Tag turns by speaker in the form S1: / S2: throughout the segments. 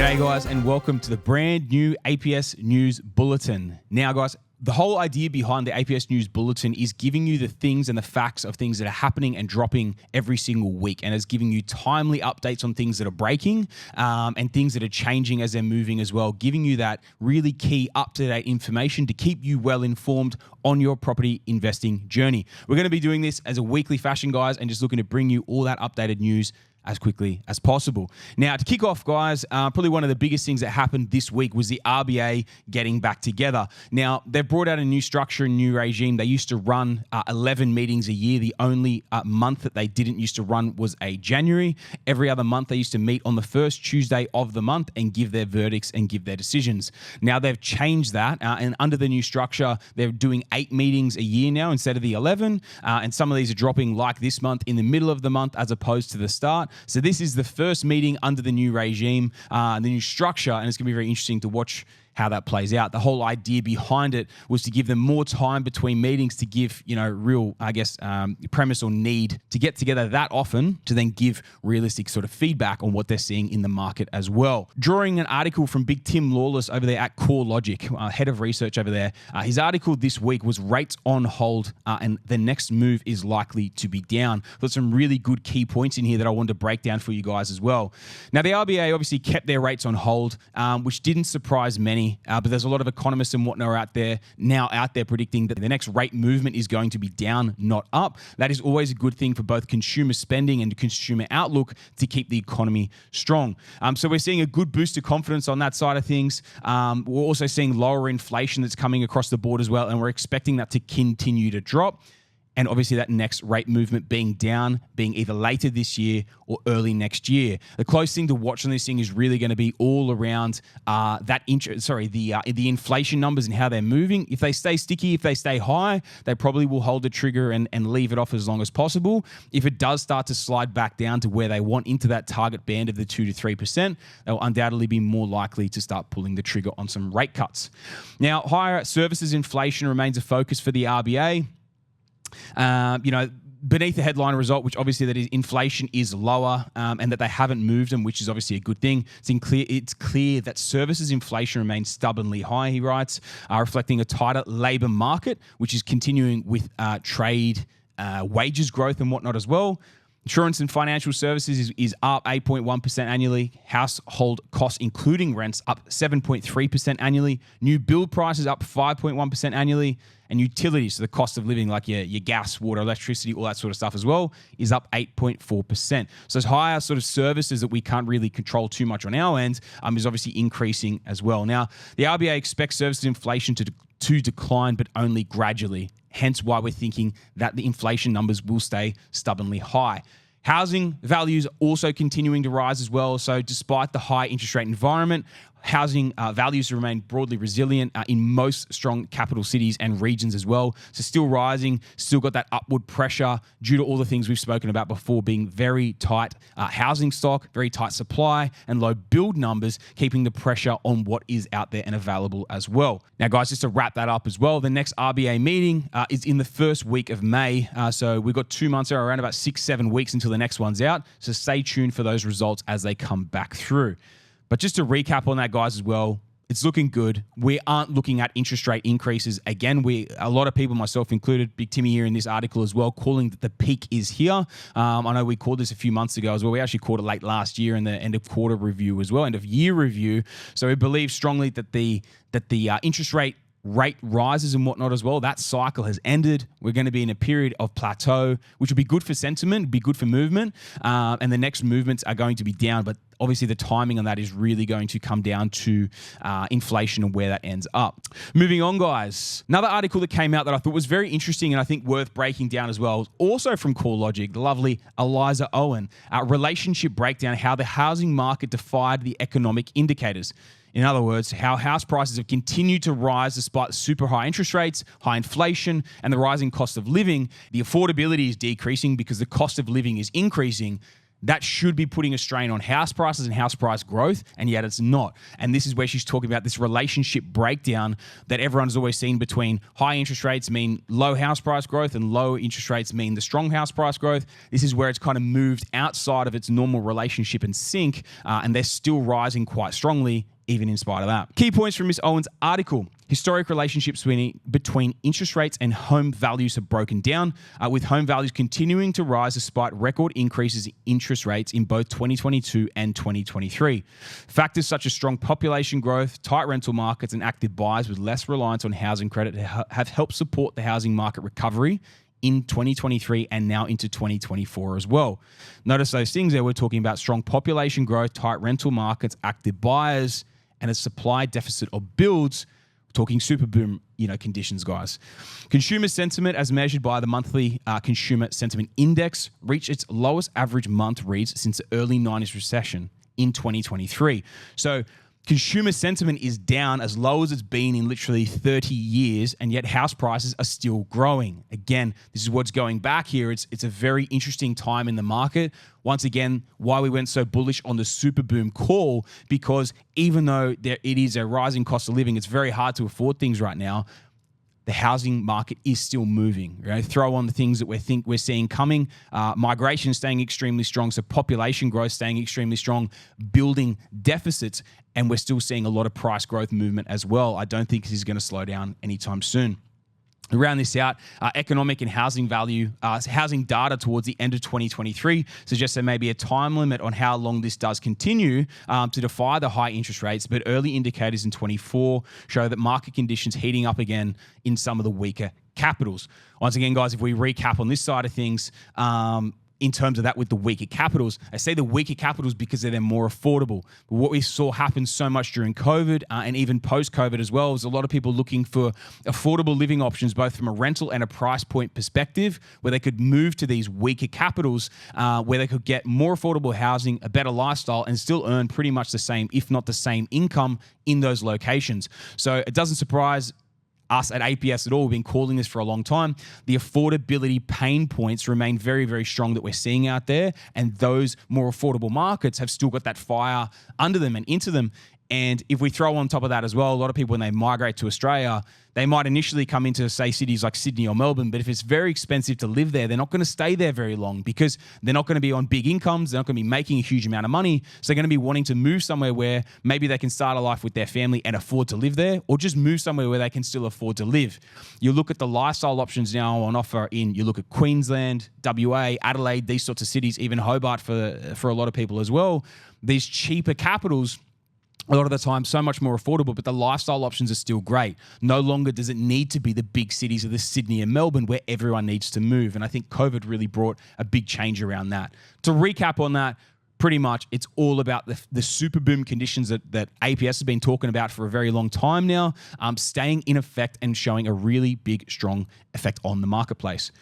S1: G'day guys, and welcome to the brand new APS News Bulletin. Now guys, the whole idea behind the APS News Bulletin is giving you the things and the facts of things that are happening and dropping every single week, and is giving you timely updates on things that are breaking and things that are changing as they're moving as well, giving you that really key up-to-date information to keep you well informed on your property investing journey. We're going to be doing this as a weekly fashion, guys, and just looking to bring you all that updated news as quickly as possible. Now, to kick off, guys, probably one of the biggest things that happened this week was the RBA getting back together. Now, they've brought out a new structure, a new regime. They used to run 11 meetings a year. The only month that they didn't used to run was a January. Every other month, they used to meet on the first Tuesday of the month and give their verdicts and give their decisions. Now, they've changed that, and under the new structure, they're doing 8 meetings a year now instead of the 11, and some of these are dropping like this month in the middle of the month as opposed to the start. So this is the first meeting under the new regime, the new structure, and it's going to be very interesting to watch how that plays out. The whole idea behind it was to give them more time between meetings to give, real, premise or need to get together that often to then give realistic sort of feedback on what they're seeing in the market as well. Drawing an article from Big Tim Lawless over there at CoreLogic, head of research over there, his article this week was rates on hold and the next move is likely to be down. Got some really good key points in here that I wanted to break down for you guys as well. Now, the RBA obviously kept their rates on hold, which didn't surprise many. But there's a lot of economists and whatnot out there predicting that the next rate movement is going to be down, not up. That is always a good thing for both consumer spending and consumer outlook to keep the economy strong. So we're seeing a good boost to confidence on that side of things. We're also seeing lower inflation that's coming across the board as well, and we're expecting that to continue to drop. And obviously that next rate movement being down, being either later this year or early next year. The close thing to watch on this thing is really going to be all around the inflation numbers and how they're moving. If they stay sticky, if they stay high, they probably will hold the trigger and leave it off as long as possible. If it does start to slide back down to where they want into that target band of the 2 to 3%, they'll undoubtedly be more likely to start pulling the trigger on some rate cuts. Now, higher services inflation remains a focus for the RBA. Beneath the headline result, which obviously that is inflation is lower and that they haven't moved them, which is obviously a good thing. It's clear that services inflation remains stubbornly high, he writes, reflecting a tighter labour market, which is continuing with trade wages growth and whatnot as well. Insurance and financial services is up 8.1% annually. Household costs, including rents, up 7.3% annually. New build prices up 5.1% annually. And utilities, so the cost of living, like your gas, water, electricity, all that sort of stuff as well, is up 8.4%. So those higher sort of services that we can't really control too much on our end is obviously increasing as well. Now, the RBA expects services inflation to decline, but only gradually. Hence why we're thinking that the inflation numbers will stay stubbornly high. Housing values also continuing to rise as well. So despite the high interest rate environment, housing values remain broadly resilient in most strong capital cities and regions as well. So still rising, still got that upward pressure due to all the things we've spoken about before, being very tight housing stock, very tight supply, and low build numbers, keeping the pressure on what is out there and available as well. Now, guys, just to wrap that up as well, the next RBA meeting is in the first week of May. So we've got 2 months, around about 6-7 weeks until the next one's out. So stay tuned for those results as they come back through. But just to recap on that, guys, as well, it's looking good. We aren't looking at interest rate increases. Again, a lot of people, myself included, Big Timmy here in this article as well, calling that the peak is here. I know we called this a few months ago as well. We actually called it late last year in the end of quarter review as well, end of year review. So we believe strongly that the interest rate rises and whatnot as well. That cycle has ended. We're going to be in a period of plateau, which will be good for sentiment, be good for movement, and the next movements are going to be down. But obviously the timing on that is really going to come down to inflation and where that ends up. Moving on, guys. Another article that came out that I thought was very interesting and I think worth breaking down as well, also from CoreLogic, the lovely Eliza Owen, relationship breakdown, how the housing market defied the economic indicators. In other words, how house prices have continued to rise despite super high interest rates, high inflation, and the rising cost of living. The affordability is decreasing because the cost of living is increasing. That should be putting a strain on house prices and house price growth, and yet it's not. And this is where she's talking about this relationship breakdown that everyone's always seen between high interest rates mean low house price growth and low interest rates mean the strong house price growth. This is where it's kind of moved outside of its normal relationship and sync, and they're still rising quite strongly even in spite of that. Key points from Miss Owen's article. Historic relationships between interest rates and home values have broken down, with home values continuing to rise despite record increases in interest rates in both 2022 and 2023. Factors such as strong population growth, tight rental markets, and active buyers with less reliance on housing credit have helped support the housing market recovery in 2023 and now into 2024 as well. Notice those things there. We're talking about strong population growth, tight rental markets, active buyers, and a supply deficit of builds. Talking super boom, conditions, guys. Consumer sentiment, as measured by the monthly consumer sentiment index, reached its lowest average month reads since the early 90s recession in 2023. So consumer sentiment is down as low as it's been in literally 30 years, and yet house prices are still growing. Again, this is what's going back here. It's a very interesting time in the market. Once again, why we went so bullish on the super boom call, because even though it is a rising cost of living, it's very hard to afford things right now. The housing market is still moving. Throw on the things that we're seeing coming. Migration staying extremely strong, so population growth staying extremely strong, building deficits, and we're still seeing a lot of price growth movement as well. I don't think this is going to slow down anytime soon. To round this out, economic and housing housing data towards the end of 2023 suggests there may be a time limit on how long this does continue to defy the high interest rates, but early indicators in 24 show that market conditions heating up again in some of the weaker capitals. Once again, guys, if we recap on this side of things, in terms of that with the weaker capitals. I say the weaker capitals because they're more affordable. But what we saw happen so much during COVID and even post-COVID as well is a lot of people looking for affordable living options, both from a rental and a price point perspective, where they could move to these weaker capitals, where they could get more affordable housing, a better lifestyle, and still earn pretty much the same, if not the same income in those locations. So it doesn't surprise us at APS at all. We've been calling this for a long time. The affordability pain points remain very, very strong that we're seeing out there, and those more affordable markets have still got that fire under them and into them. And if we throw on top of that as well, a lot of people, when they migrate to Australia, they might initially come into, say, cities like Sydney or Melbourne, but if it's very expensive to live there, they're not going to stay there very long because they're not going to be on big incomes. They're not going to be making a huge amount of money. So they're going to be wanting to move somewhere where maybe they can start a life with their family and afford to live there, or just move somewhere where they can still afford to live. You look at the lifestyle options now on offer you look at Queensland, WA, Adelaide, these sorts of cities, even Hobart for a lot of people as well. These cheaper capitals, a lot of the time, so much more affordable, but the lifestyle options are still great. No longer does it need to be the big cities of the Sydney and Melbourne where everyone needs to move. And I think COVID really brought a big change around that. To recap on that, pretty much it's all about the super boom conditions that APS has been talking about for a very long time now, staying in effect and showing a really big, strong effect on the marketplace.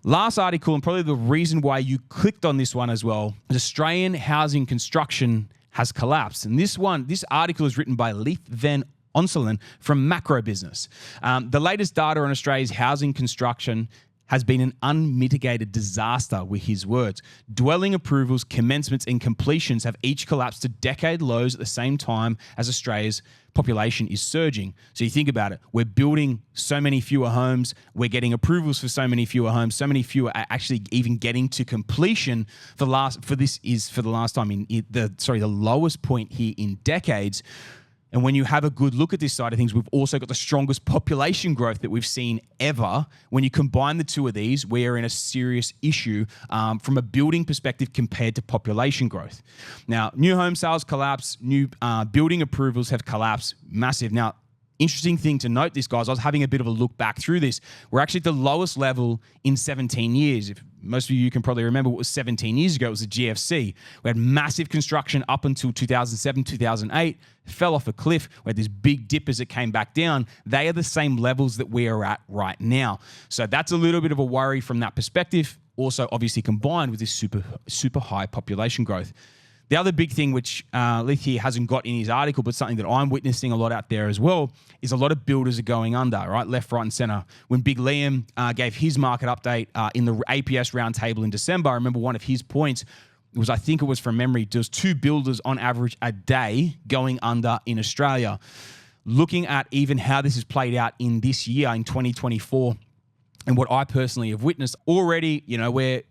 S1: Last article, and probably the reason why you clicked on this one as well, is Australian housing construction has collapsed. And this article is written by Leith Van Onselen from Macro Business. The latest data on Australia's housing construction has been an unmitigated disaster, were his words. Dwelling approvals, commencements, and completions have each collapsed to decade lows at the same time as Australia's population is surging. So you think about it, we're building so many fewer homes, we're getting approvals for so many fewer homes, so many fewer are actually even getting to completion the last time in the lowest point here in decades. And when you have a good look at this side of things, we've also got the strongest population growth that we've seen ever. When you combine the two of these, we are in a serious issue from a building perspective compared to population growth. Now, new home sales collapse, new building approvals have collapsed, massive. Now, interesting thing to note this, guys, I was having a bit of a look back through this. We're actually at the lowest level in 17 years. If most of you can probably remember what was 17 years ago, it was the GFC. We had massive construction up until 2007, 2008, fell off a cliff. We had this big dip as it came back down. They are the same levels that we are at right now. So that's a little bit of a worry from that perspective. Also, obviously combined with this super high population growth. The other big thing, which Leith here hasn't got in his article, but something that I'm witnessing a lot out there as well, is a lot of builders are going under, right? Left, right, and center. When Big Liam gave his market update in the APS roundtable in December, I remember one of his points I think it was from memory, there's 2 builders on average a day going under in Australia. Looking at even how this has played out in this year, in 2024, and what I personally have witnessed already, we're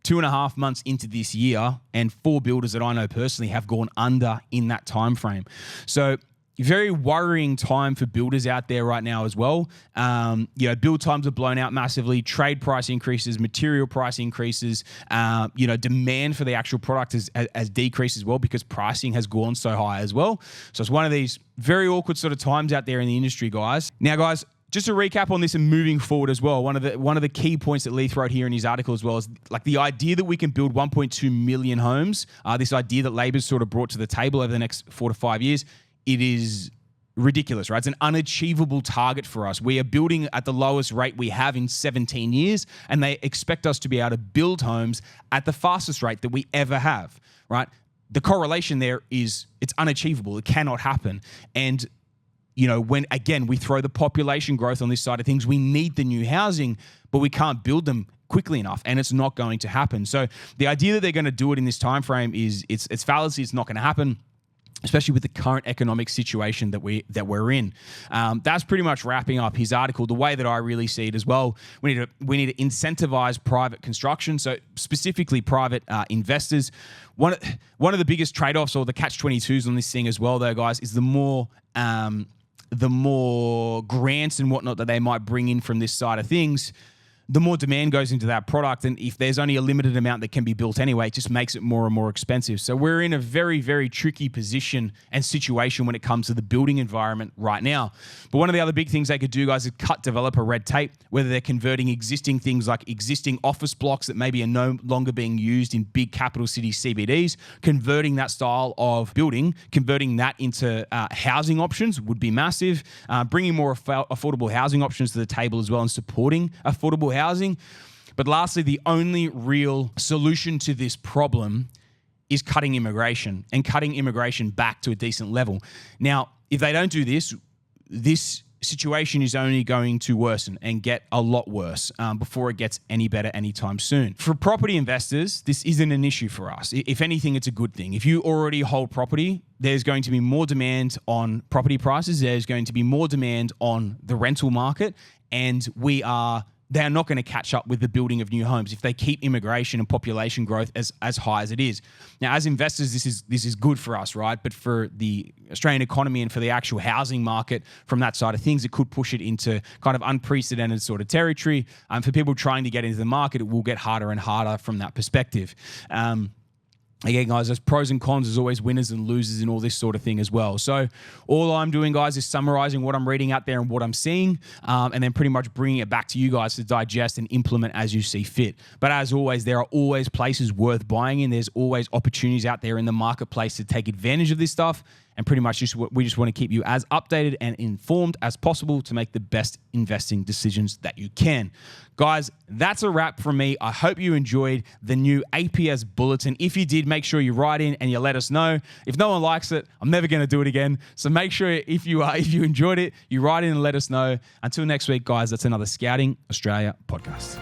S1: 2.5 months into this year, and 4 builders that I know personally have gone under in that time frame. So very worrying time for builders out there right now as well. Build times are blown out massively. Trade price increases, material price increases. Demand for the actual product has decreased as well because pricing has gone so high as well. So it's one of these very awkward sort of times out there in the industry, guys. Now, guys, just to recap on this and moving forward as well, one of the key points that Leith wrote here in his article as well is like the idea that we can build 1.2 million homes. This idea that Labor's sort of brought to the table over the next 4 to 5 years. It is ridiculous, right? It's an unachievable target for us. We are building at the lowest rate we have in 17 years, and they expect us to be able to build homes at the fastest rate that we ever have, right? The correlation there is it's unachievable. It cannot happen. And when, again, we throw the population growth on this side of things, we need the new housing, but we can't build them quickly enough, and it's not going to happen. So the idea that they're going to do it in this time frame is it's fallacy. It's not going to happen, especially with the current economic situation that we're in. That's pretty much wrapping up his article. The way that I really see it as well, we need to incentivize private construction, so specifically private investors. One of the biggest trade-offs or the catch-22s on this thing as well, though, guys, is the more grants and whatnot that they might bring in from this side of things, the more demand goes into that product. And if there's only a limited amount that can be built anyway, it just makes it more and more expensive. So we're in a very, very tricky position and situation when it comes to the building environment right now. But one of the other big things they could do, guys, is cut developer red tape, whether they're converting existing things like existing office blocks that maybe are no longer being used in big capital city CBDs, converting that style of building, converting that into housing options would be massive, bringing more affordable housing options to the table as well and supporting affordable housing. But lastly, the only real solution to this problem is cutting immigration and cutting immigration back to a decent level. Now, if they don't do this, this situation is only going to worsen and get a lot worse before it gets any better anytime soon. For property investors, this isn't an issue for us. If anything, it's a good thing. If you already hold property, there's going to be more demand on property prices. There's going to be more demand on the rental market, and they're not going to catch up with the building of new homes if they keep immigration and population growth as high as it is. Now, as investors, this is good for us, right? But for the Australian economy and for the actual housing market from that side of things, it could push it into kind of unprecedented sort of territory. For people trying to get into the market, it will get harder and harder from that perspective. Again, guys, there's pros and cons. There's always winners and losers in all this sort of thing as well. So all I'm doing, guys, is summarizing what I'm reading out there and what I'm seeing, and then pretty much bringing it back to you guys to digest and implement as you see fit. But as always, there are always places worth buying in. There's always opportunities out there in the marketplace to take advantage of this stuff. And pretty much we just want to keep you as updated and informed as possible to make the best investing decisions that you can. Guys, that's a wrap from me. I hope you enjoyed the new APS Bulletin. If you did, make sure you write in and you let us know. If no one likes it, I'm never going to do it again. So make sure if you enjoyed it, you write in and let us know. Until next week, guys, that's another Scouting Australia podcast.